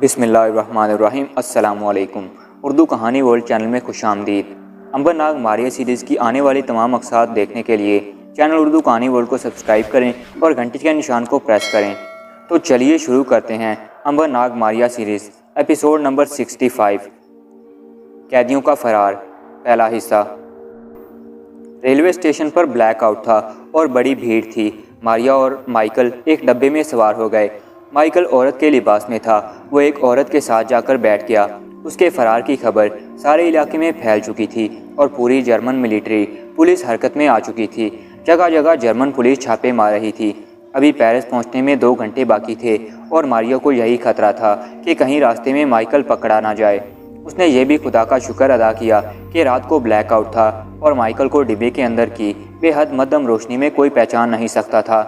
बिस्मिल्लाहिर्रहमानिर्रहीम। अस्सलामुअलैकुम। उर्दू कहानी वर्ल्ड चैनल में खुशामदीद। अंबरनाग मारिया सीरीज़ की आने वाली तमाम मकसाद देखने के लिए चैनल उर्दू कहानी वर्ल्ड को सब्सक्राइब करें और घंटी के निशान को प्रेस करें। तो चलिए शुरू करते हैं अंबरनाग मारिया सीरीज़ एपिसोड नंबर 65, कैदियों का फरार, पहला हिस्सा। रेलवे स्टेशन पर ब्लैकआउट था और बड़ी भीड़ थी। मारिया और माइकल एक डब्बे में सवार हो गए। माइकल औरत के लिबास में था। वो एक औरत के साथ जाकर बैठ गया। उसके फरार की खबर सारे इलाके में फैल चुकी थी और पूरी जर्मन मिलिट्री पुलिस हरकत में आ चुकी थी। जगह जगह जर्मन पुलिस छापे मार रही थी। अभी पेरिस पहुंचने में 2 घंटे बाकी थे और मारिया को यही खतरा था कि कहीं रास्ते में माइकल पकड़ा ना जाए। उसने ये भी खुदा का शुक्र अदा किया कि रात को ब्लैकआउट था और माइकल को डिब्बे के अंदर की बेहद मध्यम रोशनी में कोई पहचान नहीं सकता था।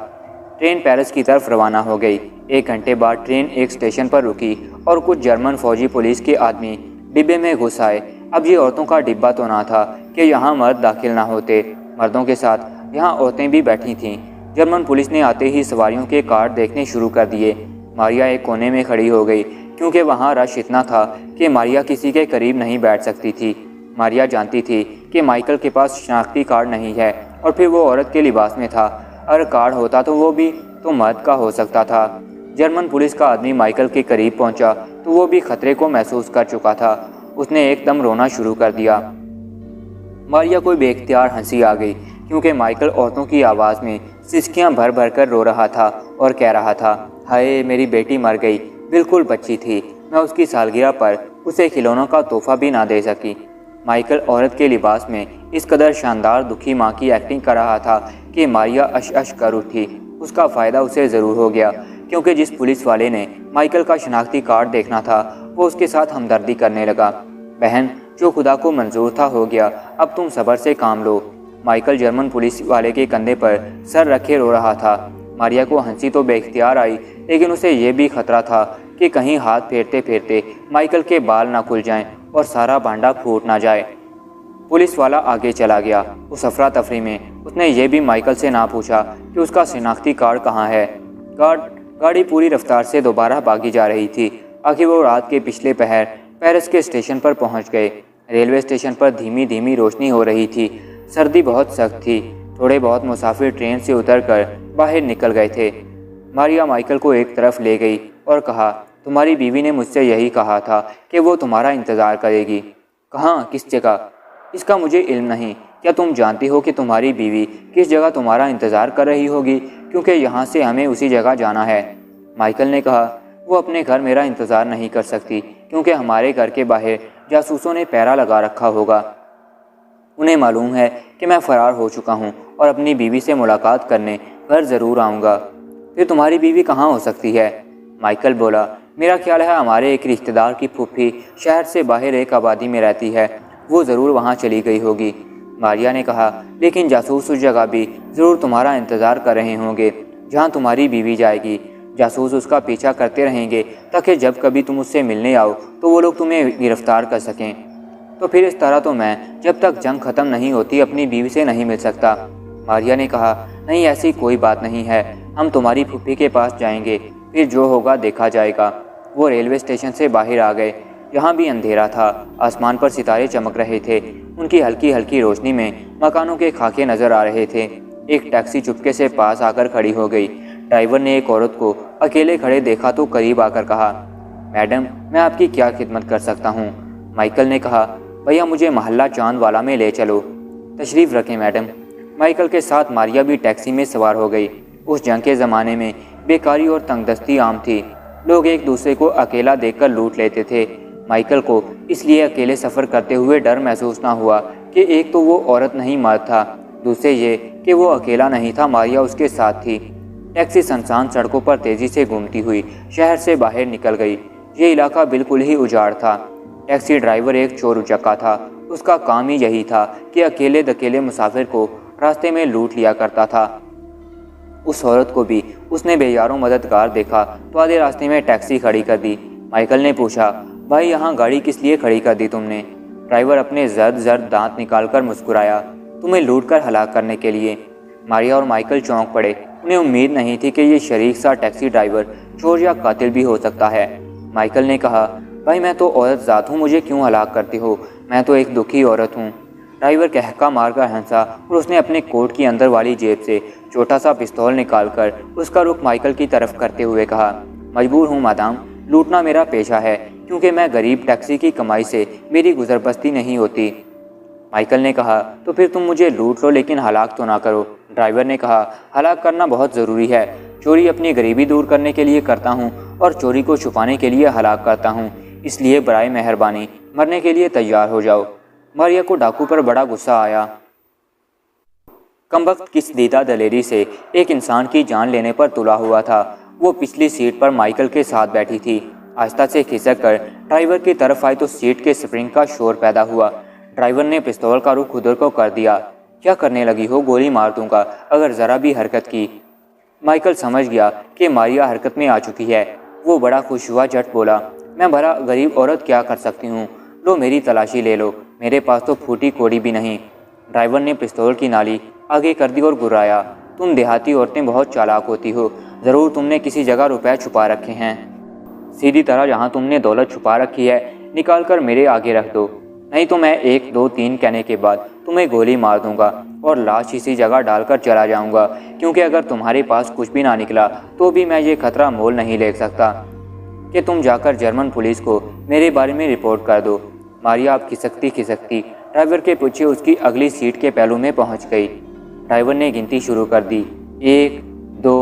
ट्रेन पेरिस की तरफ रवाना हो गई। 1 घंटे बाद ट्रेन एक स्टेशन पर रुकी और कुछ जर्मन फौजी पुलिस के आदमी डिब्बे में घुस आए। अब ये औरतों का डिब्बा तो ना था कि यहाँ मर्द दाखिल ना होते। मर्दों के साथ यहाँ औरतें भी बैठी थीं। जर्मन पुलिस ने आते ही सवारियों के कार्ड देखने शुरू कर दिए। मारिया एक कोने में खड़ी हो गई क्योंकि वहाँ रश इतना था कि मारिया किसी के करीब नहीं बैठ सकती थी। मारिया जानती थी कि माइकल के पास शनाख्ती कार्ड नहीं है और फिर वो औरत के लिबास में था। अगर कार्ड होता तो वो भी तो मर्द का हो सकता था। जर्मन पुलिस का आदमी माइकल के करीब पहुंचा तो वो भी खतरे को महसूस कर चुका था। उसने एकदम रोना शुरू कर दिया। मारिया को बेख्तियार हंसी आ गई क्योंकि माइकल औरतों की आवाज़ में सिसकियां भर भर कर रो रहा था और कह रहा था, हाय मेरी बेटी मर गई, बिल्कुल बच्ची थी, मैं उसकी सालगिरह पर उसे खिलौनों का तोहफा भी ना दे सकी। माइकल औरत के लिबास में इस कदर शानदार दुखी माँ की एक्टिंग कर रहा था कि मारिया अश कर उठी। उसका फ़ायदा उसे ज़रूर हो गया क्योंकि जिस पुलिस वाले ने माइकल का शनाख्ती कार्ड देखना था वो उसके साथ हमदर्दी करने लगा। बहन, जो खुदा को मंजूर था हो गया, अब तुम सब्र से काम लो। माइकल जर्मन पुलिस वाले के कंधे पर सर रखे रो रहा था। मारिया को हंसी तो बेख्तियार आई, लेकिन उसे ये भी खतरा था कि कहीं हाथ फेरते फेरते माइकल के बाल ना खुल जाएं और सारा भांडा फूट ना जाए। पुलिस वाला आगे चला गया। उस अफरा तफरी में उसने ये भी माइकल से ना पूछा कि उसका शिनाख्ती कार्ड कहाँ है। गाड़ी पूरी रफ्तार से दोबारा भागी जा रही थी। आखिर वो रात के पिछले पहर पेरिस के स्टेशन पर पहुंच गए। रेलवे स्टेशन पर धीमी धीमी रोशनी हो रही थी। सर्दी बहुत सख्त थी। थोड़े बहुत मुसाफिर ट्रेन से उतरकर बाहर निकल गए थे। मारिया माइकल को एक तरफ ले गई और कहा, तुम्हारी बीवी ने मुझसे यही कहा था कि वो तुम्हारा इंतज़ार करेगी। कहाँ, किस जगह? इसका मुझे इल्म नहीं। क्या तुम जानती हो कि तुम्हारी बीवी किस जगह तुम्हारा इंतज़ार कर रही होगी, क्योंकि यहाँ से हमें उसी जगह जाना है। माइकल ने कहा, वो अपने घर मेरा इंतज़ार नहीं कर सकती क्योंकि हमारे घर के बाहर जासूसों ने पहरा लगा रखा होगा। उन्हें मालूम है कि मैं फ़रार हो चुका हूँ और अपनी बीवी से मुलाकात करने घर ज़रूर आऊँगा। फिर तुम्हारी बीवी कहाँ हो सकती है? माइकल बोला, मेरा ख्याल है हमारे एक रिश्तेदार की फूफी शहर से बाहर एक आबादी में रहती है, वो ज़रूर वहाँ चली गई होगी। मारिया ने कहा, लेकिन जासूस उस जगह भी ज़रूर तुम्हारा इंतज़ार कर रहे होंगे जहाँ तुम्हारी बीवी जाएगी। जासूस उसका पीछा करते रहेंगे ताकि जब कभी तुम उससे मिलने आओ तो वो लोग तुम्हें गिरफ्तार कर सकें। तो फिर इस तरह तो मैं जब तक जंग ख़त्म नहीं होती अपनी बीवी से नहीं मिल सकता। मारिया ने कहा, नहीं ऐसी कोई बात नहीं है, हम तुम्हारी फूफी के पास जाएंगे, फिर जो होगा देखा जाएगा। वो रेलवे स्टेशन से बाहर आ गए। यहाँ भी अंधेरा था। आसमान पर सितारे चमक रहे थे। उनकी हल्की हल्की रोशनी में मकानों के खाके नज़र आ रहे थे। एक टैक्सी चुपके से पास आकर खड़ी हो गई। ड्राइवर ने एक औरत को अकेले खड़े देखा तो करीब आकर कहा, मैडम, मैं आपकी क्या खिदमत कर सकता हूँ? माइकल ने कहा, भैया मुझे मोहल्ला चांद वाला में ले चलो। तशरीफ़ रखें मैडम। माइकल के साथ मारिया भी टैक्सी में सवार हो गई। उस जंग के ज़माने में बेकारी और तंगदस्ती आम थी। लोग एक दूसरे को अकेला देखकर लूट लेते थे। माइकल को इसलिए अकेले सफ़र करते हुए डर महसूस ना हुआ कि एक तो वो औरत नहीं मर्द था, दूसरे ये कि वो अकेला नहीं था, मारिया उसके साथ थी। टैक्सी सुनसान सड़कों पर तेज़ी से घूमती हुई शहर से बाहर निकल गई। ये इलाका बिल्कुल ही उजाड़ था। टैक्सी ड्राइवर एक चोर उचक्का था। उसका काम ही यही था कि अकेले दकेले मुसाफिर को रास्ते में लूट लिया करता था। उस औरत को भी उसने बेयारों मददगार देखा तो आधे रास्ते में टैक्सी खड़ी कर दी। माइकल ने पूछा, भाई यहाँ गाड़ी किस लिए खड़ी कर दी तुमने? ड्राइवर अपने जर्द दांत निकालकर मुस्कुराया, तुम्हें लूट कर हलाक करने के लिए। मारिया और माइकल चौंक पड़े। उन्हें उम्मीद नहीं थी कि ये शरीक सा टैक्सी ड्राइवर चोर या कातिल भी हो सकता है। माइकल ने कहा, भाई मैं तो औरत ज़ात हूँ, मुझे क्यों हलाक करते हो? मैं तो एक दुखी औरत हूँ। ड्राइवर कहका मारकर हंसा और उसने अपने कोट की अंदर वाली जेब से छोटा सा पिस्तौल निकालकर उसका रुख माइकल की तरफ करते हुए कहा, मजबूर हूँ मादाम, लूटना मेरा पेशा है, क्योंकि मैं गरीब टैक्सी की कमाई से मेरी गुजरबस्ती नहीं होती। माइकल ने कहा, तो फिर तुम मुझे लूट लो, लेकिन हलाक तो ना करो। ड्राइवर ने कहा, हलाक करना बहुत ज़रूरी है। चोरी अपनी गरीबी दूर करने के लिए करता हूँ और चोरी को छुपाने के लिए हलाक करता हूँ, इसलिए बराए मेहरबानी मरने के लिए तैयार हो जाओ। मारिया को डाकू पर बड़ा गुस्सा आया। कमबख्त किस दीदा दलेरी से एक इंसान की जान लेने पर तुला हुआ था। वो पिछली सीट पर माइकल के साथ बैठी थी। आहिस्ता से खिसक कर ड्राइवर की तरफ आई तो सीट के स्प्रिंग का शोर पैदा हुआ। ड्राइवर ने पिस्तौल का रुख उधर को कर दिया। क्या करने लगी हो? गोली मार दूंगा अगर ज़रा भी हरकत की। माइकल समझ गया कि मारिया हरकत में आ चुकी है। वो बड़ा खुश हुआ, झट बोला, मैं भला गरीब औरत क्या कर सकती हूँ? लो मेरी तलाशी ले लो, मेरे पास तो फूटी कोड़ी भी नहीं। ड्राइवर ने पिस्तौल की नाली आगे कर दी और गुर्राया, तुम देहाती औरतें बहुत चालाक होती हो, ज़रूर तुमने किसी जगह रुपए छुपा रखे हैं। सीधी तरह जहाँ तुमने दौलत छुपा रखी है निकाल कर मेरे आगे रख दो, नहीं तो मैं 1 2 3 कहने के बाद तुम्हें गोली मार दूंगा और लाश इसी जगह डालकर चला जाऊंगा, क्योंकि अगर तुम्हारे पास कुछ भी ना निकला तो भी मैं ये खतरा मोल नहीं ले सकता कि तुम जाकर जर्मन पुलिस को मेरे बारे में रिपोर्ट कर दो। मारिया अब खिसकती ड्राइवर के पीछे उसकी अगली सीट के पहलू में पहुंच गई। ड्राइवर ने गिनती शुरू कर दी, 1 2,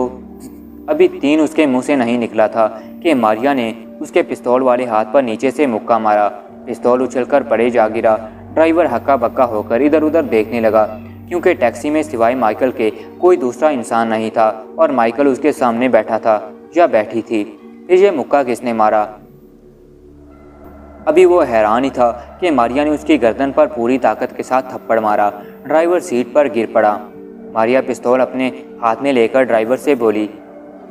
अभी 3 उसके मुंह से नहीं निकला था कि मारिया ने उसके पिस्तौल वाले हाथ पर नीचे से मुक्का मारा। पिस्तौल उछलकर पड़े जा गिरा। ड्राइवर हक्का बक्का होकर इधर उधर देखने लगा, क्योंकि टैक्सी में सिवाय माइकल के कोई दूसरा इंसान नहीं था और माइकल उसके सामने बैठा था या बैठी थी। फिर ये मुक्का किसने मारा? अभी वो हैरान ही था कि मारिया ने उसकी गर्दन पर पूरी ताकत के साथ थप्पड़ मारा। ड्राइवर सीट पर गिर पड़ा। मारिया पिस्तौल अपने हाथ में लेकर ड्राइवर से बोली।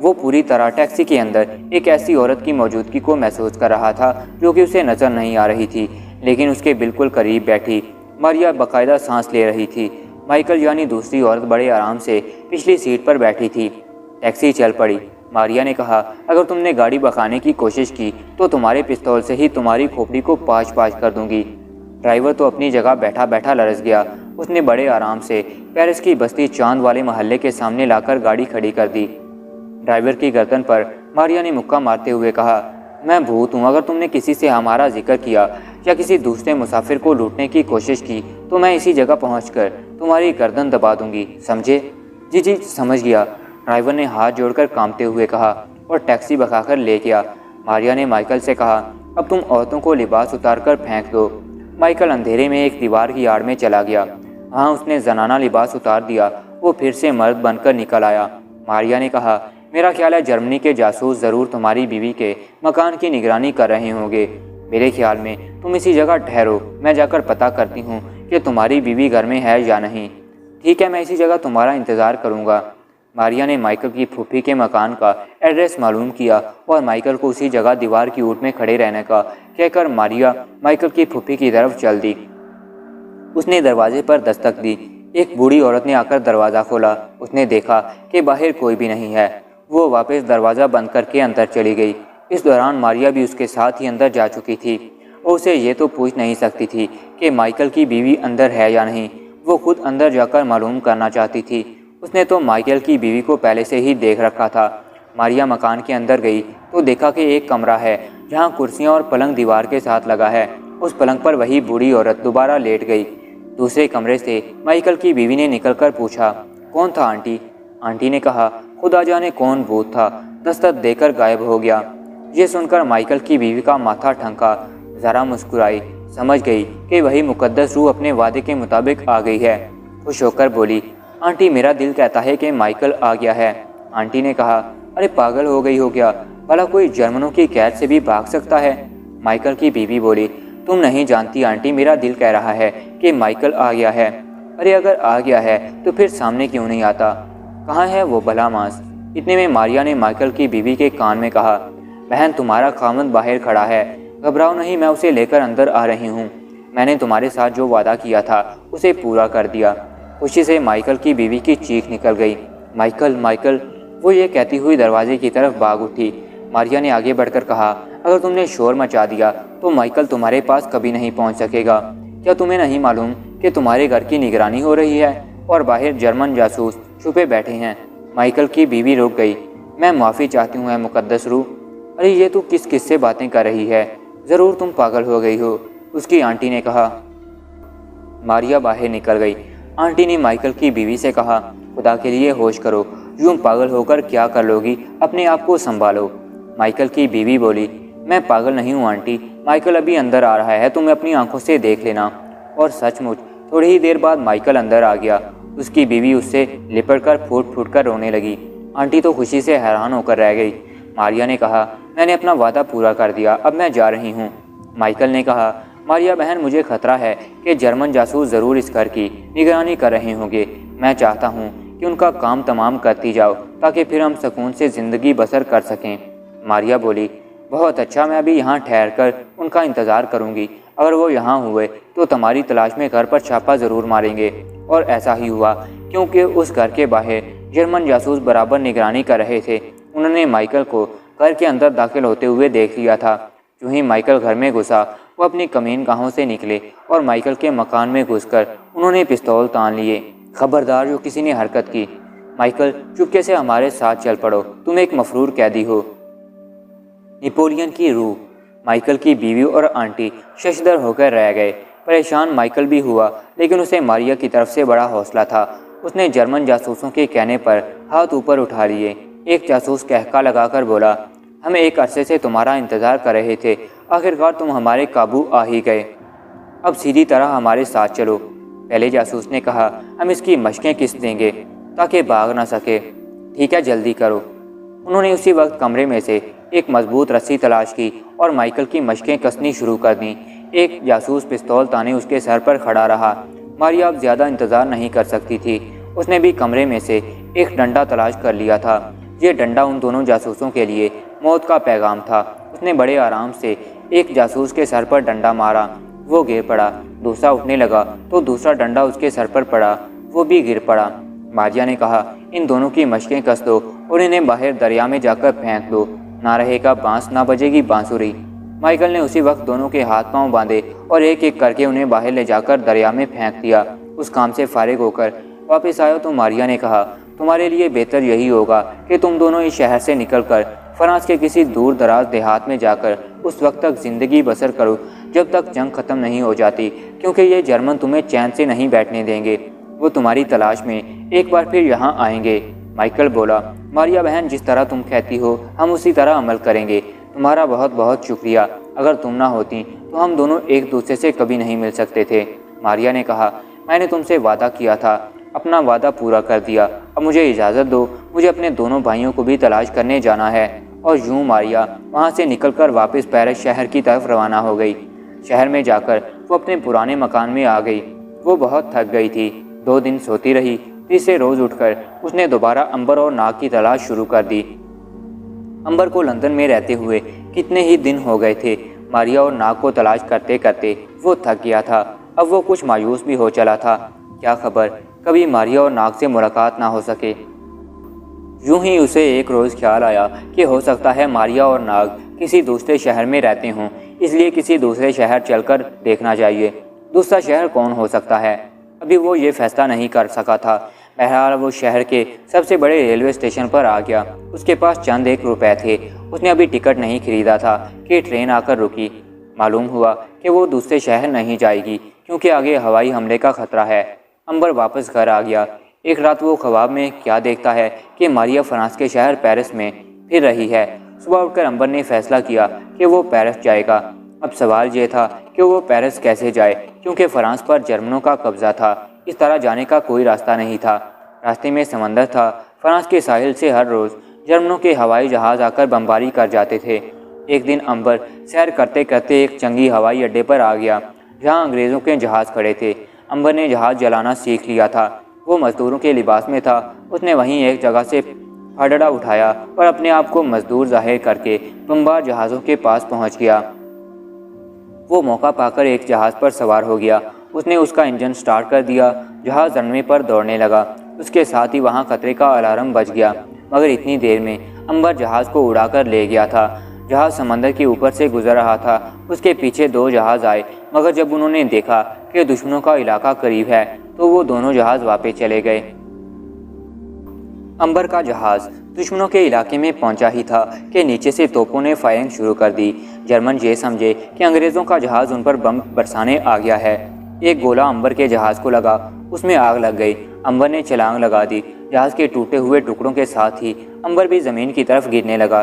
वो पूरी तरह टैक्सी के अंदर एक ऐसी औरत की मौजूदगी को महसूस कर रहा था जो कि उसे नज़र नहीं आ रही थी, लेकिन उसके बिल्कुल करीब बैठी मारिया बाकायदा सांस ले रही थी। माइकल यानी दूसरी औरत बड़े आराम से पिछली सीट पर बैठी थी। टैक्सी चल पड़ी। मारिया ने कहा, अगर तुमने गाड़ी भगाने की कोशिश की तो तुम्हारे पिस्तौल से ही तुम्हारी खोपड़ी को पाँच कर दूंगी। ड्राइवर तो अपनी जगह बैठा बैठा लरस गया। उसने बड़े आराम से पेरिस की बस्ती चांद वाले मोहल्ले के सामने लाकर गाड़ी खड़ी कर दी। ड्राइवर की गर्दन पर मारिया ने मुक्का मारते हुए कहा, मैं भूत हूँ, अगर तुमने किसी से हमारा जिक्र किया या किसी दूसरे मुसाफिर को लूटने की कोशिश की तो मैं इसी जगह पहुंचकर तुम्हारी गर्दन दबा दूंगी, समझे? जी जी समझ गया, ड्राइवर ने हाथ जोड़कर कांपते हुए कहा और टैक्सी भगाकर ले गया। मारिया ने माइकल से कहा, अब तुम औरतों को लिबास उतारकर फेंक दो। माइकल अंधेरे में एक दीवार की आड़ में चला गया। हाँ, उसने जनाना लिबास उतार दिया। वो फिर से मर्द बनकर निकल आया। मारिया ने कहा, मेरा ख्याल है जर्मनी के जासूस ज़रूर तुम्हारी बीवी के मकान की निगरानी कर रहे होंगे। मेरे ख्याल में तुम इसी जगह ठहरो, मैं जाकर पता करती हूँ कि तुम्हारी बीवी घर में है या नहीं। ठीक है, मैं इसी जगह तुम्हारा इंतज़ार करूँगा। मारिया ने माइकल की फूफी के मकान का एड्रेस मालूम किया और माइकल को उसी जगह दीवार की ऊँट में खड़े रहने का कहकर मारिया माइकल की फूफी की तरफ चल दी। उसने दरवाजे पर दस्तक दी। एक बूढ़ी औरत ने आकर दरवाज़ा खोला। उसने देखा कि बाहर कोई भी नहीं है। वो वापस दरवाज़ा बंद करके अंदर चली गई। इस दौरान मारिया भी उसके साथ ही अंदर जा चुकी थी और उसे ये तो पूछ नहीं सकती थी कि माइकल की बीवी अंदर है या नहीं। वो खुद अंदर जाकर मालूम करना चाहती थी। उसने तो माइकल की बीवी को पहले से ही देख रखा था। मारिया मकान के अंदर गई तो देखा कि एक कमरा है जहाँ कुर्सियाँ और पलंग दीवार के साथ लगा है। उस पलंग पर वही बूढ़ी औरत दोबारा लेट गई। दूसरे कमरे से माइकल की बीवी ने निकलकर पूछा, कौन था आंटी? आंटी ने कहा, खुदा जाने कौन भूत था, दस्तक देकर गायब हो गया। ये सुनकर माइकल की बीवी का माथा ठनका। ज़रा मुस्कुराई, समझ गई कि वही मुकद्दस रूह अपने वादे के मुताबिक आ गई है। खुश होकर बोली, आंटी मेरा दिल कहता है कि माइकल आ गया है। आंटी ने कहा, अरे पागल हो गई हो क्या? भला कोई जर्मनों की कैद से भी भाग सकता है? माइकल की बीवी बोली, तुम नहीं जानती आंटी, मेरा दिल कह रहा है कि माइकल आ गया है। अरे अगर आ गया है तो फिर सामने क्यों नहीं आता? कहाँ है वो भला मांस? इतने में मारिया ने माइकल की बीवी के कान में कहा, बहन तुम्हारा खामद बाहर खड़ा है, घबराओ नहीं, मैं उसे लेकर अंदर आ रही हूँ। मैंने तुम्हारे साथ जो वादा किया था उसे पूरा कर दिया। खुशी से माइकल की बीवी की चीख निकल गई। माइकल माइकल, वो ये कहती हुई दरवाजे की तरफ भाग उठी। मारिया ने आगे बढ़कर कहा, अगर तुमने शोर मचा दिया तो माइकल तुम्हारे पास कभी नहीं पहुंच सकेगा। क्या तुम्हें नहीं मालूम कि तुम्हारे घर की निगरानी हो रही है और बाहर जर्मन जासूस छुपे बैठे हैं? माइकल की बीवी रुक गई। मैं माफ़ी चाहती हूँ मुकद्दस रूह। अरे ये तू किस किससे बातें कर रही है? ज़रूर तुम पागल हो गई हो, उसकी आंटी ने कहा। मारिया बाहर निकल गई। आंटी ने माइकल की बीवी से कहा, खुदा के लिए होश करो, यूं पागल होकर क्या कर लोगी? अपने आप को संभालो। माइकल की बीवी बोली, मैं पागल नहीं हूँ आंटी, माइकल अभी अंदर आ रहा है, तुम अपनी आंखों से देख लेना। और सचमुच थोड़ी ही देर बाद माइकल अंदर आ गया। उसकी बीवी उससे लिपट कर फूट फूट कर रोने लगी। आंटी तो खुशी से हैरान होकर रह गई। मारिया ने कहा, मैंने अपना वादा पूरा कर दिया, अब मैं जा रही हूँ। माइकल ने कहा, मारिया बहन, मुझे खतरा है कि जर्मन जासूस ज़रूर इस घर की निगरानी कर रहे होंगे। मैं चाहता हूँ कि उनका काम तमाम करती जाओ ताकि फिर हम सुकून से ज़िंदगी बसर कर सकें। मारिया बोली, बहुत अच्छा, मैं अभी यहाँ ठहर कर उनका इंतज़ार करूँगी। अगर वो यहाँ हुए तो तुम्हारी तलाश में घर पर छापा ज़रूर मारेंगे। और ऐसा ही हुआ, क्योंकि उस घर के बाहर जर्मन जासूस बराबर निगरानी कर रहे थे। उन्होंने माइकल को घर के अंदर दाखिल होते हुए देख लिया था। जो ही माइकल घर में घुसा, वो अपनी कमीन गाहों से निकले और माइकल के मकान में घुसकर उन्होंने पिस्तौल तान लिए। खबरदार जो किसी ने हरकत की, माइकल चुपके से हमारे साथ चल पड़ो, तुम एक मफरूर कैदी हो। नेपोलियन की रूह। माइकल की बीवी और आंटी शशदर होकर रह गए। परेशान माइकल भी हुआ, लेकिन उसे मारिया की तरफ से बड़ा हौसला था। उसने जर्मन जासूसों के कहने पर हाथ ऊपर उठा लिए। एक जासूस कहका लगाकर बोला, हम एक अरसे से तुम्हारा इंतज़ार कर रहे थे, आखिरकार तुम हमारे काबू आ ही गए। अब सीधी तरह हमारे साथ चलो। पहले जासूस ने कहा, हम इसकी मशकें किस देंगे ताकि भाग ना सके। ठीक है, जल्दी करो। उन्होंने उसी वक्त कमरे में से एक मजबूत रस्सी तलाश की और माइकल की मशकें कसनी शुरू कर दी। एक जासूस पिस्तौल ताने उसके सर पर खड़ा रहा। मारिया अब ज़्यादा इंतज़ार नहीं कर सकती थी। उसने भी कमरे में से एक डंडा तलाश कर लिया था। ये डंडा उन दोनों जासूसों के लिए मौत का पैगाम था। उसने बड़े आराम से एक जासूस के सर पर डंडा मारा, वो गिर पड़ा। दूसरा उठने लगा तो दूसरा डंडा उसके सर पर पड़ा, वो भी गिर पड़ा। मारिया ने कहा, इन दोनों की मशकें कस दो और इन्हें बाहर दरिया में जाकर फेंक दो। ना रहेगा बांस, ना बजेगी बांसुरी। माइकल ने उसी वक्त दोनों के हाथ पांव बांधे और एक एक करके उन्हें बाहर ले जाकर दरिया में फेंक दिया। उस काम से फारिग होकर वापस आयो तो मारिया ने कहा, तुम्हारे लिए बेहतर यही होगा कि तुम दोनों इस शहर से निकलकर फ्रांस के किसी दूर दराज देहात में जाकर उस वक्त तक ज़िंदगी बसर करो जब तक जंग ख़त्म नहीं हो जाती, क्योंकि ये जर्मन तुम्हें चैन से नहीं बैठने देंगे। वो तुम्हारी तलाश में एक बार फिर यहाँ आएंगे। माइकल बोला, मारिया बहन, जिस तरह तुम कहती हो हम उसी तरह अमल करेंगे। तुम्हारा बहुत बहुत शुक्रिया। अगर तुम ना होती तो हम दोनों एक दूसरे से कभी नहीं मिल सकते थे। मारिया ने कहा, मैंने तुमसे वादा किया था, अपना वादा पूरा कर दिया। अब मुझे इजाज़त दो, मुझे अपने दोनों भाइयों को भी तलाश करने जाना है। और यूं मारिया वहाँ से निकलकर वापस पेरिस शहर की तरफ रवाना हो गई। शहर में जाकर वो अपने पुराने मकान में आ गई। वो बहुत थक गई थी। 2 दिन सोती रही। तीसरे रोज़ उठकर उसने दोबारा अंबर और नाग की तलाश शुरू कर दी। अंबर को लंदन में रहते हुए कितने ही दिन हो गए थे। मारिया और नाग को तलाश करते करते वो थक गया था। अब वो कुछ मायूस भी हो चला था। क्या खबर कभी मारिया और नाग से मुलाकात ना हो सके। यूं ही उसे एक रोज़ ख्याल आया कि हो सकता है मारिया और नाग किसी दूसरे शहर में रहते हों, इसलिए किसी दूसरे शहर चलकर देखना चाहिए। दूसरा शहर कौन हो सकता है, अभी वो ये फैसला नहीं कर सका था। बहरहाल वो शहर के सबसे बड़े रेलवे स्टेशन पर आ गया। उसके पास चंद 1 रुपए थे। उसने अभी टिकट नहीं खरीदा था कि ट्रेन आकर रुकी। मालूम हुआ कि वो दूसरे शहर नहीं जाएगी क्योंकि आगे हवाई हमले का खतरा है। अंबर वापस घर आ गया। एक रात वो ख्वाब में क्या देखता है कि मारिया फ्रांस के शहर पेरिस में फिर रही है। सुबह उठकर अंबर ने फैसला किया कि वो पेरिस जाएगा। अब सवाल ये था कि वो पेरिस कैसे जाए, क्योंकि फ्रांस पर जर्मनों का कब्जा था। इस तरह जाने का कोई रास्ता नहीं था। रास्ते में समंदर था। फ्रांस के साहिल से हर रोज़ जर्मनों के हवाई जहाज़ आकर बमबारी कर जाते थे। एक दिन अंबर सैर करते करते एक जंगी हवाई अड्डे पर आ गया जहाँ अंग्रेज़ों के जहाज़ खड़े थे। अंबर ने जहाज़ जलाना सीख लिया था। वो मज़दूरों के लिबास में था। उसने वहीं एक जगह से फाड़ड़ा उठाया और अपने आप को मज़दूर जाहिर करके बमबार जहाज़ों के पास पहुँच गया। वो मौका पाकर एक जहाज़ पर सवार हो गया। उसने उसका इंजन स्टार्ट कर दिया। जहाज़ रनवे पर दौड़ने लगा। उसके साथ ही वहाँ खतरे का अलार्म बज गया। मगर इतनी देर में अंबर जहाज़ को उड़ाकर ले गया था। जहाज़ समंदर के ऊपर से गुजर रहा था। उसके पीछे 2 जहाज़ आए, मगर जब उन्होंने देखा कि दुश्मनों का इलाका करीब है तो वो दोनों जहाज़ वापस चले गए। अंबर का जहाज़ दुश्मनों के इलाके में पहुंचा ही था कि नीचे से तोपों ने फायरिंग शुरू कर दी। जर्मन ये समझे कि अंग्रेज़ों का जहाज़ उन पर बम बरसाने आ गया है। एक गोला अंबर के जहाज़ को लगा, उसमें आग लग गई। अंबर ने छलांग लगा दी। जहाज़ के टूटे हुए टुकड़ों के साथ ही अंबर भी ज़मीन की तरफ गिरने लगा।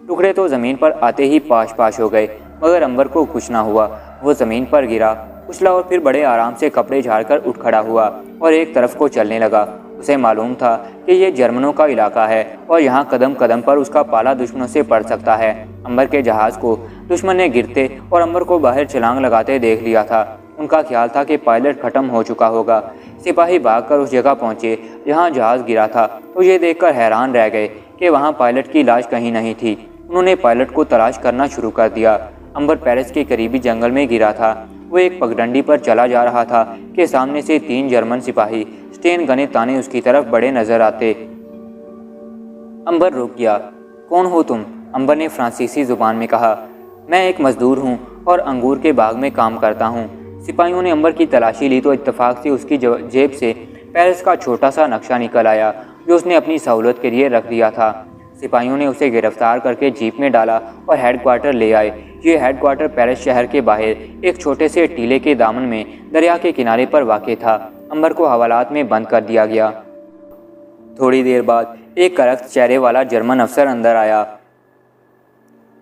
टुकड़े तो ज़मीन पर आते ही पाश पाश हो गए, मगर अंबर को कुछ ना हुआ। वो ज़मीन पर गिरा, उछला और फिर बड़े आराम से कपड़े झाड़कर उठ खड़ा हुआ और एक तरफ को चलने लगा। उसे मालूम था कि ये जर्मनों का इलाका है और यहाँ कदम कदम पर उसका पाला दुश्मनों से पड़ सकता है। अंबर के जहाज़ को दुश्मन ने गिरते और अंबर को बाहर छलांग लगाते देख लिया था। उनका ख्याल था कि पायलट खत्म हो चुका होगा। सिपाही भागकर उस जगह पहुंचे जहां जहाज़ गिरा था, तो ये देखकर हैरान रह गए कि वहां पायलट की लाश कहीं नहीं थी। उन्होंने पायलट को तलाश करना शुरू कर दिया। अंबर पेरिस के करीबी जंगल में गिरा था। वो एक पगडंडी पर चला जा रहा था कि सामने से 3 जर्मन सिपाही स्टेन गने ताने उसकी तरफ बड़े नजर आते। अंबर रुक गया। कौन हो तुम? अंबर ने फ्रांसीसी जुबान में कहा। मैं एक मजदूर हूँ और अंगूर के बाग में काम करता हूँ। सिपाहियों ने अंबर की तलाशी ली तो इत्तेफाक से उसकी जेब से पेरिस का छोटा सा नक्शा निकल आया जो उसने अपनी सहूलत के लिए रख दिया था। सिपाहियों ने उसे गिरफ्तार करके जीप में डाला और हेडक्वार्टर ले आए। ये हेडक्वार्टर पेरिस शहर के बाहर एक छोटे से टीले के दामन में दरिया के किनारे पर वाक़ था। अंबर को हवालात में बंद कर दिया गया। थोड़ी देर बाद एक करख्त चेहरे वाला जर्मन अफसर अंदर आया।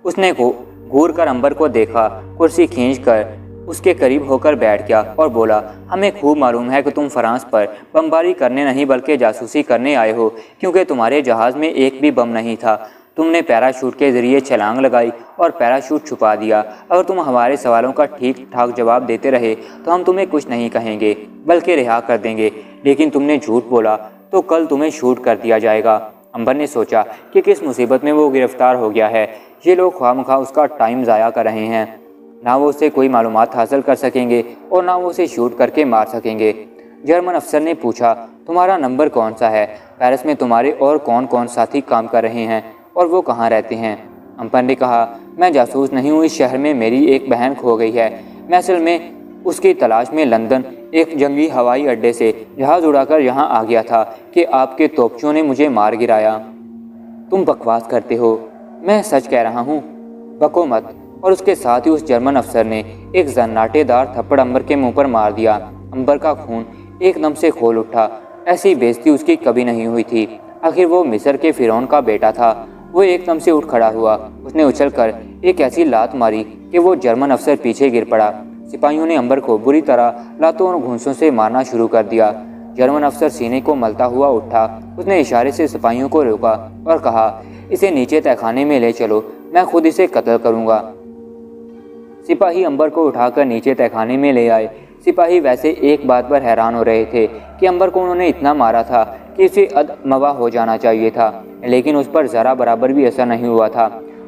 उसने घूर कर अंबर को देखा, कुर्सी खींचकर उसके करीब होकर बैठ गया और बोला, हमें खूब मालूम है कि तुम फ्रांस पर बमबारी करने नहीं बल्कि जासूसी करने आए हो, क्योंकि तुम्हारे जहाज़ में एक भी बम नहीं था। तुमने पैराशूट के ज़रिए छलांग लगाई और पैराशूट छुपा दिया। अगर तुम हमारे सवालों का ठीक ठाक जवाब देते रहे तो हम तुम्हें कुछ नहीं कहेंगे बल्कि रिहा कर देंगे, लेकिन तुमने झूठ बोला तो कल तुम्हें शूट कर दिया जाएगा। अंबर ने सोचा कि किस मुसीबत में वो गिरफ्तार हो गया है। ये लोग ख्वामख्वाह उसका टाइम ज़ाया कर रहे हैं। ना वो उससे कोई मालूमात हासिल कर सकेंगे और ना वो उसे शूट करके मार सकेंगे। जर्मन अफसर ने पूछा, तुम्हारा नंबर कौन सा है? पेरिस में तुम्हारे और कौन कौन साथी काम कर रहे हैं और वो कहाँ रहते हैं? अंबर ने कहा, मैं जासूस नहीं हूँ। इस शहर में मेरी एक बहन खो गई है। मैं असल में उसकी तलाश में लंदन एक जंगी हवाई अड्डे से जहाज़ उड़ाकर यहाँ आ गया था कि आपके तोपचियों ने मुझे मार गिराया। तुम बकवास करते हो। मैं सच कह रहा हूँ, बको मत। और उसके साथ ही उस जर्मन अफसर ने एक जन्नाटेदार थप्पड़ अंबर के मुंह पर मार दिया। अंबर का खून एकदम से खोल उठा। ऐसी बेइज्जती उसकी कभी नहीं हुई थी। आखिर वो मिस्र के फिरौन का बेटा था। वो एकदम से उठ खड़ा हुआ। उसने उछलकर एक ऐसी लात मारी कि वो जर्मन अफसर पीछे गिर पड़ा। सिपाहियों ने अंबर को बुरी तरह लातों और घूंसों से मारना शुरू कर दिया। जर्मन अफसर सीने को मलता हुआ उठा। उसने इशारे से सिपाहियों को रोका और कहा, इसे नीचे तहखाने में ले चलो, मैं खुद इसे कत्ल करूँगा। सिपाही अंबर को उठाकर नीचे तहखाने में ले आए। सिपाही वैसे एक बात पर हैरान हो रहे थे कि अंबर को उन्होंने इतना मारा था कि उसे अदमवा हो जाना चाहिए था, लेकिन उस पर ज़रा बराबर भी असर नहीं हुआ था।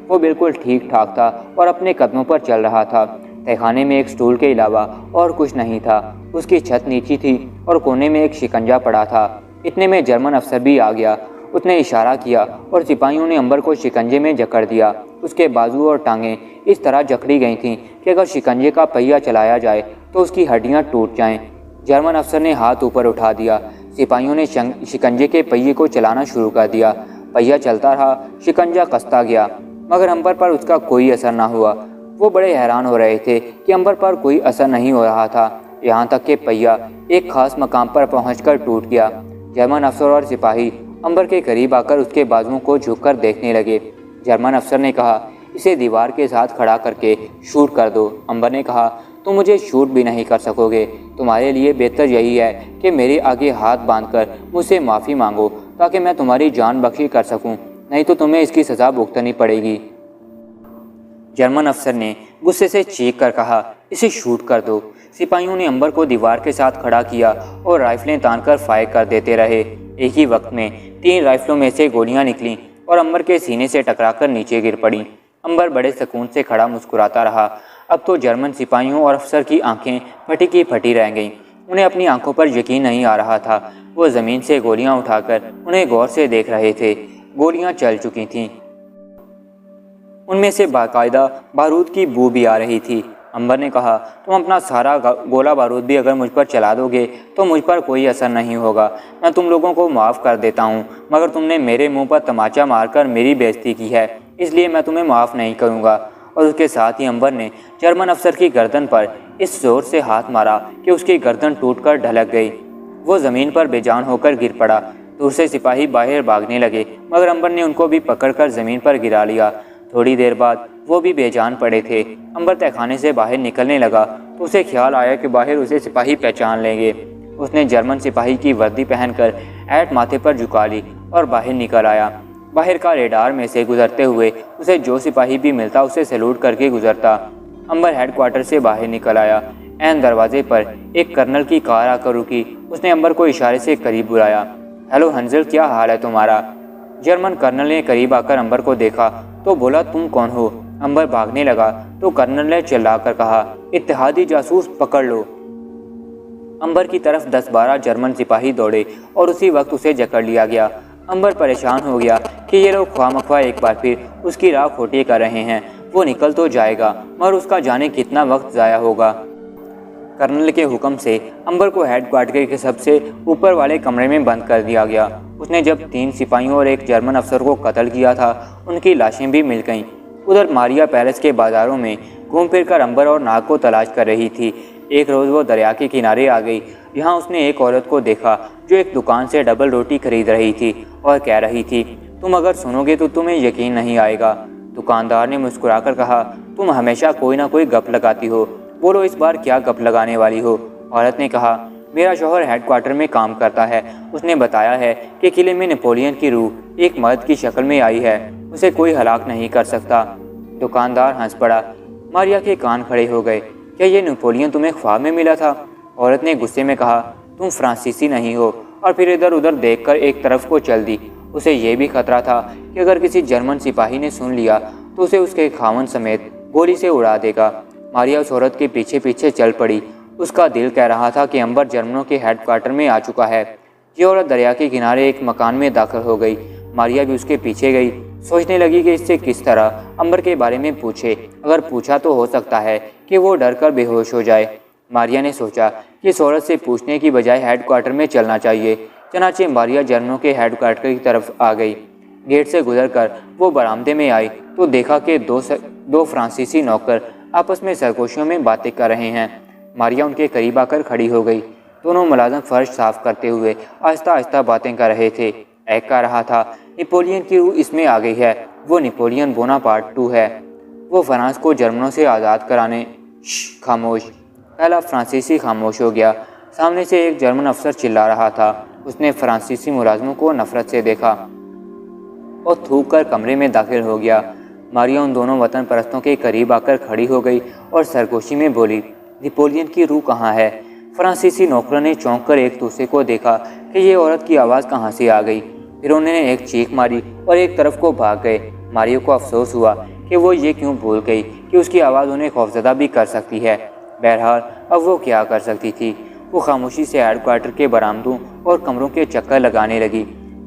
वो बिल्कुल ठीक ठाक था और अपने कदमों पर चल रहा था। तहखाने में एक स्टूल के अलावा और कुछ नहीं था। उसकी छत नीची थी और कोने में एक शिकंजा पड़ा था। इतने में जर्मन अफसर भी आ गया। उसने इशारा किया और सिपाहियों ने अंबर को शिकंजे में जकड़ दिया। उसके बाजू और टांगें इस तरह जकड़ी गई थीं कि अगर शिकंजे का पहिया चलाया जाए तो उसकी हड्डियां टूट जाएं। जर्मन अफसर ने हाथ ऊपर उठा दिया। सिपाहियों ने शिकंजे के पहिए को चलाना शुरू कर दिया। पहिया चलता रहा, शिकंजा कसता गया, मगर अंबर पर उसका कोई असर ना हुआ। वो बड़े हैरान हो रहे थे कि अंबर पर कोई असर नहीं हो रहा था, यहाँ तक कि पहिया एक खास मकाम पर पहुंचकर टूट गया। जर्मन अफसर और सिपाही अंबर के करीब आकर उसके बाजुओं को झुककर देखने लगे। जर्मन अफसर ने कहा, इसे दीवार के साथ खड़ा करके शूट कर दो। अंबर ने कहा, तुम मुझे शूट भी नहीं कर सकोगे। तुम्हारे लिए बेहतर यही है कि मेरे आगे हाथ बांधकर मुझसे माफ़ी मांगो ताकि मैं तुम्हारी जान बख्शी कर सकूं, नहीं तो तुम्हें इसकी सज़ा भुगतनी पड़ेगी। जर्मन अफसर ने गुस्से से चीख कर कहा, इसे शूट कर दो। सिपाहियों ने अंबर को दीवार के साथ खड़ा किया और राइफलें तानकर फायर कर देते रहे। एक ही वक्त में 3 राइफलों में से गोलियां निकलीं और अंबर के सीने से टकराकर नीचे गिर पड़ी। अंबर बड़े सुकून से खड़ा मुस्कुराता रहा। अब तो जर्मन सिपाहियों और अफसर की आंखें फटी की फटी रह गईं। उन्हें अपनी आंखों पर यकीन नहीं आ रहा था। वो ज़मीन से गोलियां उठाकर उन्हें गौर से देख रहे थे। गोलियां चल चुकी थीं। उनमें से बाकायदा बारूद की बू भी आ रही थी। अंबर ने कहा, तुम अपना सारा गोला बारूद भी अगर मुझ पर चला दोगे तो मुझ पर कोई असर नहीं होगा। मैं तुम लोगों को माफ़ कर देता हूँ, मगर तुमने मेरे मुंह पर तमाचा मारकर मेरी बेइज्जती की है, इसलिए मैं तुम्हें माफ़ नहीं करूँगा। और उसके साथ ही अंबर ने जर्मन अफसर की गर्दन पर इस जोर से हाथ मारा कि उसकी गर्दन टूटकर ढलक गई। वो ज़मीन पर बेजान होकर गिर पड़ा। दूसरे सिपाही बाहर भागने लगे, मगर अंबर ने उनको भी पकड़कर ज़मीन पर गिरा लिया। थोड़ी देर बाद वो भी बेजान पड़े थे। अंबर तहखाने से बाहर निकलने लगा तो उसे ख्याल आया कि बाहर उसे सिपाही पहचान लेंगे। उसने जर्मन सिपाही की वर्दी पहनकर हैट माथे पर झुका ली और बाहर निकल आया। बाहर का रेडार में से गुजरते हुए उसे जो सिपाही भी मिलता उसे सैल्यूट करके गुजरता। अंबर हेडक्वार्टर से बाहर निकल आया। ऐन दरवाजे पर एक कर्नल की कार आकर रुकी। उसने अंबर को इशारे से करीब बुलाया। हेलो हंजल, क्या हाल है तुम्हारा? जर्मन कर्नल ने करीब आकर अंबर को देखा तो बोला, तुम कौन हो? अंबर भागने लगा तो कर्नल ने चिल्लाकर कहा, इत्तेहादी जासूस पकड़ लो। अंबर की तरफ 10-12 जर्मन सिपाही दौड़े और उसी वक्त उसे जकड़ लिया गया। अंबर परेशान हो गया कि ये लोग ख्वामख्वाह एक बार फिर उसकी राह खोटी कर रहे हैं। वो निकल तो जाएगा मगर उसका जाने कितना वक्त ज़ाया होगा। कर्नल के हुक्म से अंबर को हेडक्वार्टर के सबसे ऊपर वाले कमरे में बंद कर दिया गया। उसने जब 3 सिपाहियों और एक जर्मन अफसर को कत्ल किया था, उनकी लाशें भी मिल गईं। उधर मारिया पैलेस के बाज़ारों में घूम फिर कर अंबर और नाग को तलाश कर रही थी। एक रोज़ वो दरिया के किनारे आ गई। यहाँ उसने एक औरत को देखा जो एक दुकान से डबल रोटी खरीद रही थी और कह रही थी, तुम अगर सुनोगे तो तुम्हें यकीन नहीं आएगा। दुकानदार ने मुस्कुराकर कहा, तुम हमेशा कोई ना कोई गप लगाती हो, बोलो इस बार क्या गप लगाने वाली हो? औरत ने कहा, मेरा शौहर हेडक्वार्टर में काम करता है। उसने बताया है कि किले में नेपोलियन की रूह एक मर्द की शक्ल में आई है, उसे कोई हलाक नहीं कर सकता। दुकानदार हंस पड़ा। मारिया के कान खड़े हो गए। क्या ये नेपोलियन तुम्हें ख्वाब में मिला था? औरत ने गुस्से में कहा, तुम फ्रांसीसी नहीं हो। और फिर इधर उधर देखकर एक तरफ को चल दी। उसे यह भी खतरा था कि अगर किसी जर्मन सिपाही ने सुन लिया तो उसे उसके खावन समेत गोली से उड़ा देगा। मारिया उस औरत के पीछे पीछे चल पड़ी। उसका दिल कह रहा था कि अंबर जर्मनों के हेडक्वार्टर में आ चुका है। ये औरत दरिया के किनारे एक मकान में दाखिल हो गई। मारिया भी उसके पीछे गई। सोचने लगी कि इससे किस तरह अंबर के बारे में पूछे। अगर पूछा तो हो सकता है कि वो डर कर बेहोश हो जाए। मारिया ने सोचा कि इस औरत से पूछने की बजाय हेडक्वार्टर में चलना चाहिए। चनाचे मारिया जर्मनों के हेडक्वार्टर की तरफ आ गई। गेट से गुजरकर वो बरामदे में आई तो देखा कि दो फ्रांसीसी नौकर आपस में सरगोशियों में बातें कर रहे हैं। मारिया उनके करीब आकर खड़ी हो गई। दोनों मुलाजिम फर्श साफ करते हुए आहिस्ता आहिस्ता बातें कर रहे थे। एक कह रहा था, नेपोलियन की रूह इसमें आ गई है, वो नेपोलियन बोनापार्ट 2 है। वो फ्रांस को जर्मनों से आज़ाद कराने। खामोश। पहला फ्रांसीसी खामोश हो गया। सामने से एक जर्मन अफसर चिल्ला रहा था। उसने फ्रांसीसी मुलाजिमों को नफरत से देखा और थूक कर कमरे में दाखिल हो गया। मारिया उन दोनों वतन परस्तों के करीब आकर खड़ी हो गई और सरगोशी में बोली, नेपोलियन की रूह कहाँ है? फ्रांसीसी नौकरों ने चौंक कर एक दूसरे को देखा कि ये औरत की आवाज़ कहाँ से आ गई। फिर उन्होंने एक चीख मारी और एक तरफ को भाग गए। मारिया को अफसोस हुआ कि वो ये क्यों भूल गई कि उसकी आवाज़ उन्हें खौफजदा भी कर सकती है। बहरहाल अब वो क्या कर सकती थी। वो खामोशी से हेडक्वार्टर के बरामदों और कमरों के चक्कर लगाने लगी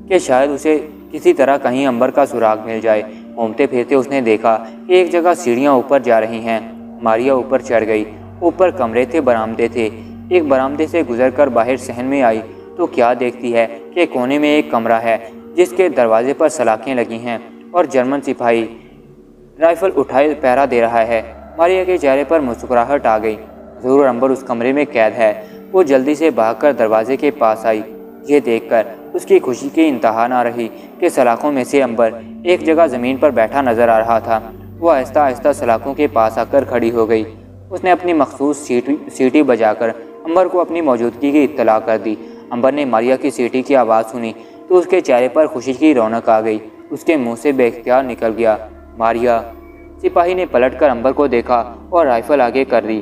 कि शायद उसे किसी तरह कहीं अंबर का सुराग मिल जाए। घूमते फिरते उसने देखा कि एक जगह सीढ़ियाँ ऊपर जा रही हैं। मारिया ऊपर चढ़ गई। ऊपर कमरे थे, बरामदे थे। एक बरामदे से गुजरकर बाहर सहन में आई तो क्या देखती है कि कोने में एक कमरा है जिसके दरवाजे पर सलाखें लगी हैं और जर्मन सिपाही राइफल उठाए पहरा दे रहा है। मारिया के चेहरे पर मुस्कुराहट आ गई। ज़रूर अंबर उस कमरे में कैद है। वो जल्दी से भागकर दरवाजे के पास आई। ये देखकर उसकी खुशी की इंतहा ना रही कि सलाखों में से अंबर एक जगह ज़मीन पर बैठा नजर आ रहा था। वो आहिस्ता आहिस्ता सलाखों के पास आकर खड़ी हो गई। उसने अपनी मखसूस सीटी बजाकर अंबर को अपनी मौजूदगी की इत्तला कर दी। अंबर ने मारिया की सीटी की आवाज़ सुनी तो उसके चेहरे पर खुशी की रौनक आ गई। उसके मुंह से बेख्तियार निकल गया, मारिया। सिपाही ने पलटकर अंबर को देखा और राइफल आगे कर दी।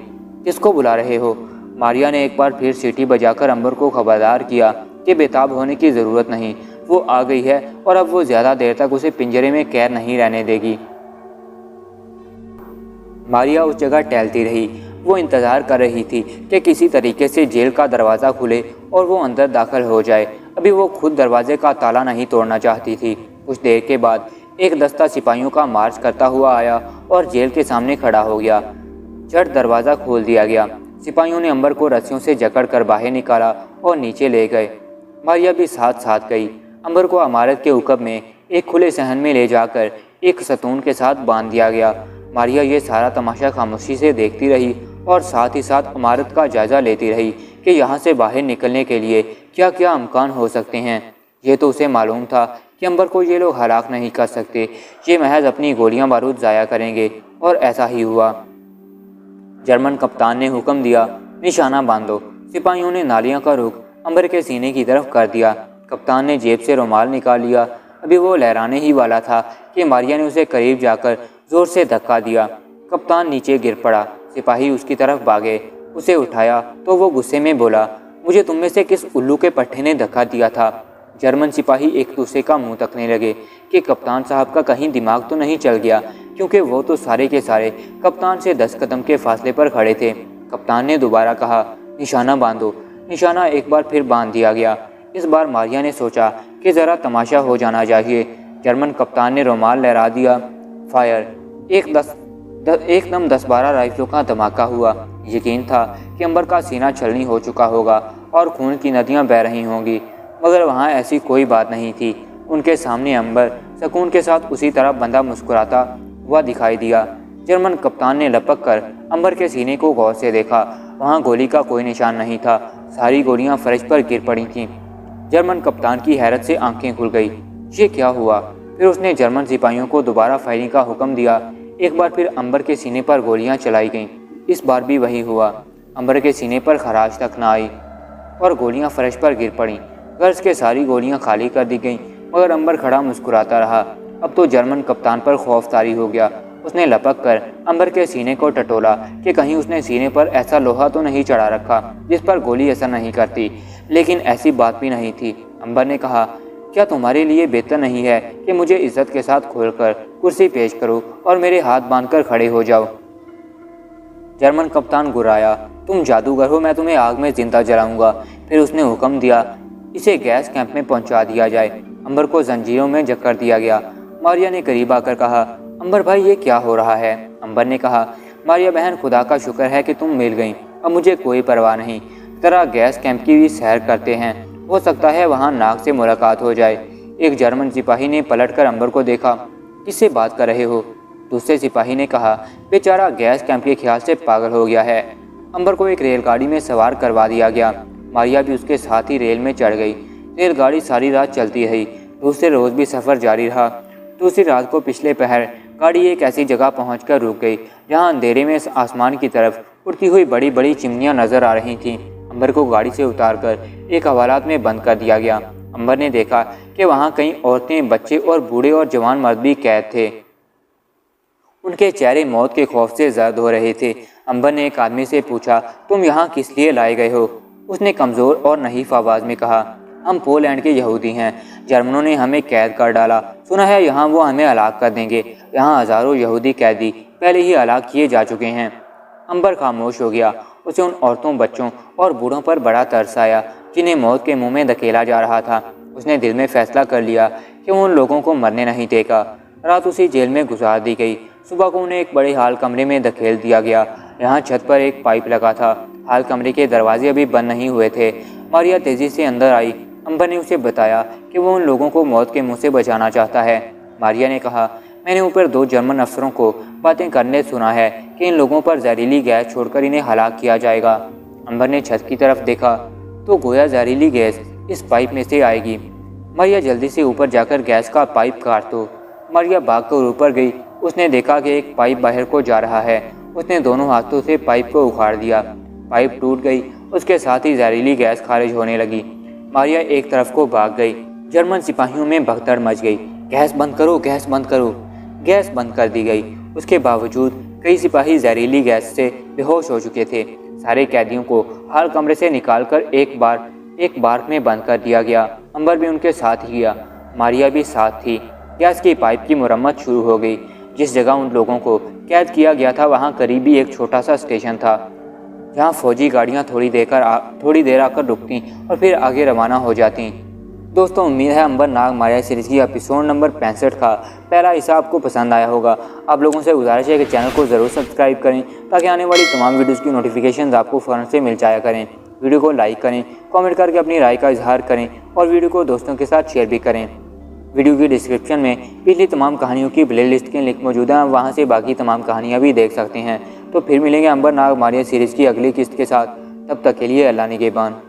किसको बुला रहे हो? मारिया ने एक बार फिर सीटी बजाकर अंबर को खबरदार किया कि बेताब होने की ज़रूरत नहीं, वो आ गई है और अब वो ज़्यादा देर तक उसे पिंजरे में कैद नहीं रहने देगी। मारिया उस जगह टहलती रही। वो इंतज़ार कर रही थी कि किसी तरीके से जेल का दरवाज़ा खुले और वो अंदर दाखिल हो जाए। अभी वो खुद दरवाजे का ताला नहीं तोड़ना चाहती थी। कुछ देर के बाद एक दस्ता सिपाहियों का मार्च करता हुआ आया और जेल के सामने खड़ा हो गया। झट दरवाज़ा खोल दिया गया। सिपाहियों ने अंबर को रस्सियों से जकड़कर बाहर निकाला और नीचे ले गए। मारिया भी साथ साथ गई। अंबर को इमारत के उकब में एक खुले सहन में ले जाकर एक सतून के साथ बांध दिया गया। मारिया ये सारा तमाशा खामोशी से देखती रही और साथ ही साथ इमारत का जायजा लेती रही कि यहाँ से बाहर निकलने के लिए क्या क्या इम्कान हो सकते हैं। ये तो उसे मालूम था कि अंबर को ये लोग हलाक नहीं कर सकते, ये महज अपनी गोलियां बारूद ज़ाया करेंगे, और ऐसा ही हुआ। जर्मन कप्तान ने हुक्म दिया, निशाना बांधो। सिपाहियों ने नालियों का रुख अंबर के सीने की तरफ कर दिया। कप्तान ने जेब से रुमाल निकाल लिया। अभी वो लहराने ही वाला था कि मारिया ने उसे करीब जाकर जोर से धक्का दिया। कप्तान नीचे गिर पड़ा। सिपाही उसकी तरफ भागे। उसे उठाया तो वो गुस्से में बोला, मुझे तुम में से किस उल्लू के पट्टे ने धक्का दिया था? जर्मन सिपाही एक दूसरे का मुंह तकने लगे कि कप्तान साहब का कहीं दिमाग तो नहीं चल गया, क्योंकि वो तो सारे के सारे कप्तान से 10 कदम के फासले पर खड़े थे। कप्तान ने दोबारा कहा, निशाना बांधो। निशाना एक बार फिर बांध दिया गया। इस बार मारिया ने सोचा कि ज़रा तमाशा हो जाना चाहिए। जर्मन कप्तान ने रुमाल लहरा दिया। फायर। एकदम 10-12 राइफलों का धमाका हुआ। यकीन था कि अंबर का सीना छलनी हो चुका होगा और खून की नदियां बह रही होंगी, मगर वहां ऐसी कोई बात नहीं थी। उनके सामने अंबर सुकून के साथ उसी तरह बंदा मुस्कुराता हुआ दिखाई दिया। जर्मन कप्तान ने लपक कर अंबर के सीने को गौर से देखा। वहां गोली का कोई निशान नहीं था। सारी गोलियां फर्श पर गिर पड़ी थीं। जर्मन कप्तान की हैरत से आंखें खुल गई। ये क्या हुआ? फिर उसने जर्मन सिपाहियों को दोबारा फायरिंग का हुक्म दिया। एक बार फिर अंबर के सीने पर गोलियां चलाई गईं। इस बार भी वही हुआ। अंबर के सीने पर खराश तक न आई और गोलियां फर्श पर गिर पड़ीं। गर्ज के सारी गोलियां खाली कर दी गईं, मगर अंबर खड़ा मुस्कुराता रहा। अब तो जर्मन कप्तान पर खौफ तारी हो गया। उसने लपक कर अंबर के सीने को टटोला कि कहीं उसने सीने पर ऐसा लोहा तो नहीं चढ़ा रखा जिस पर गोली असर नहीं करती, लेकिन ऐसी बात भी नहीं थी। अंबर ने कहा, क्या तुम्हारे लिए बेहतर नहीं है कि मुझे इज्जत के साथ खोलकर कुर्सी पेश करो और मेरे हाथ बांधकर खड़े हो जाओ? जर्मन कप्तान गुर्राया, तुम जादूगर हो, मैं तुम्हें आग में जिंदा जलाऊंगा। फिर उसने हुक्म दिया, इसे गैस कैंप में पहुंचा दिया जाए। अंबर को जंजीरों में जकड़ दिया गया। मारिया ने करीब आकर कहा, अंबर भाई ये क्या हो रहा है? अंबर ने कहा, मारिया बहन खुदा का शुक्र है कि तुम मिल गई। अब मुझे कोई परवाह नहीं। जरा गैस कैंप की भी सैर करते हैं, हो सकता है वहाँ नाग से मुलाकात हो जाए। एक जर्मन सिपाही ने पलटकर अंबर को देखा। किससे बात कर रहे हो? दूसरे सिपाही ने कहा, बेचारा गैस कैंप के ख्याल से पागल हो गया है। अंबर को एक रेलगाड़ी में सवार करवा दिया गया। मारिया भी उसके साथ ही रेल में चढ़ गई। रेलगाड़ी सारी रात चलती रही। दूसरे रोज़ भी सफ़र जारी रहा। दूसरी रात को पिछले पहर गाड़ी एक ऐसी जगह पहुंचकर रुक गई जहां अंधेरे में आसमान की तरफ उड़ती हुई बड़ी बड़ी चिमनियां नजर आ रही थीं। अंबर को गाड़ी से उतारकर एक हवालात में बंद कर दिया गया। अंबर ने देखा कि वहां कई औरतें, बच्चे और बूढ़े और जवान मर्द भी कैद थे। उनके चेहरे मौत के खौफ से जर्द हो रहे थे। अंबर ने एक आदमी से पूछा, तुम यहाँ किस लिए लाए गए हो? उसने कमज़ोर और नहीफ आवाज़ में कहा, हम पोलैंड के यहूदी हैं। जर्मनों ने हमें कैद कर डाला। सुना है यहाँ वो हमें हलाक कर देंगे। यहाँ हज़ारों यहूदी कैदी पहले ही हलाक किए जा चुके हैं। अंबर खामोश हो गया। उसे उन औरतों, बच्चों और बूढ़ों पर बड़ा तरस आया जिन्हें मौत के मुंह में धकेला जा रहा था। उसने दिल में फैसला कर लिया कि उन लोगों को मरने नहीं देगा। रात उसी जेल में गुजार दी गई। सुबह को उन्हें एक बड़े हाल कमरे में धकेल दिया गया। यहाँ छत पर एक पाइप लगा था। हाल कमरे के दरवाजे अभी बंद नहीं हुए थे। मारिया तेज़ी से अंदर आई। अंबर ने उसे बताया कि वो उन लोगों को मौत के मुंह से बचाना चाहता है। मारिया ने कहा, मैंने ऊपर 2 जर्मन अफसरों को बातें करने सुना है कि इन लोगों पर जहरीली गैस छोड़कर इन्हें हलाक किया जाएगा। अंबर ने छत की तरफ देखा तो गोया जहरीली गैस इस पाइप में से आएगी। मारिया जल्दी से ऊपर जाकर गैस का पाइप काट दो। मारिया भागकर ऊपर गई। उसने देखा कि एक पाइप बाहर को जा रहा है। उसने दोनों हाथों से पाइप को उखाड़ दिया। पाइप टूट गई। उसके साथ ही जहरीली गैस खारिज होने लगी। मारिया एक तरफ को भाग गई। जर्मन सिपाहियों में भगदड़ मच गई। गैस बंद करो, गैस बंद करो। गैस बंद कर दी गई। उसके बावजूद कई सिपाही जहरीली गैस से बेहोश हो चुके थे। सारे कैदियों को हाल कमरे से निकालकर एक बार में बंद कर दिया गया। अंबर भी उनके साथ ही गया। मारिया भी साथ थी। गैस की पाइप की मुरम्मत शुरू हो गई। जिस जगह उन लोगों को कैद किया गया था वहाँ करीबी एक छोटा सा स्टेशन था जहाँ फौजी गाड़ियाँ थोड़ी देर आकर रुकती और फिर आगे रवाना हो जाती। दोस्तों उम्मीद है अंबर नाग मारिया सीरीज़ की एपिसोड नंबर 65 का पहला हिस्सा आपको पसंद आया होगा। आप लोगों से गुजारिश है कि चैनल को ज़रूर सब्सक्राइब करें ताकि आने वाली तमाम वीडियोज़ की नोटिफिकेशंस आपको फ़ौरन से मिल जाया करें। वीडियो को लाइक करें, कमेंट करके अपनी राय का इजहार करें और वीडियो को दोस्तों के साथ शेयर भी करें। वीडियो की डिस्क्रिप्शन में पिछली तमाम कहानियों की प्लेलिस्ट के लिंक मौजूद हैं, वहाँ से बाकी तमाम कहानियाँ भी देख सकते हैं। तो फिर मिलेंगे अंबर नाग मारिया सीरीज़ की अगली किस्त के साथ। तब तक के लिए अल्लाह निगहबान।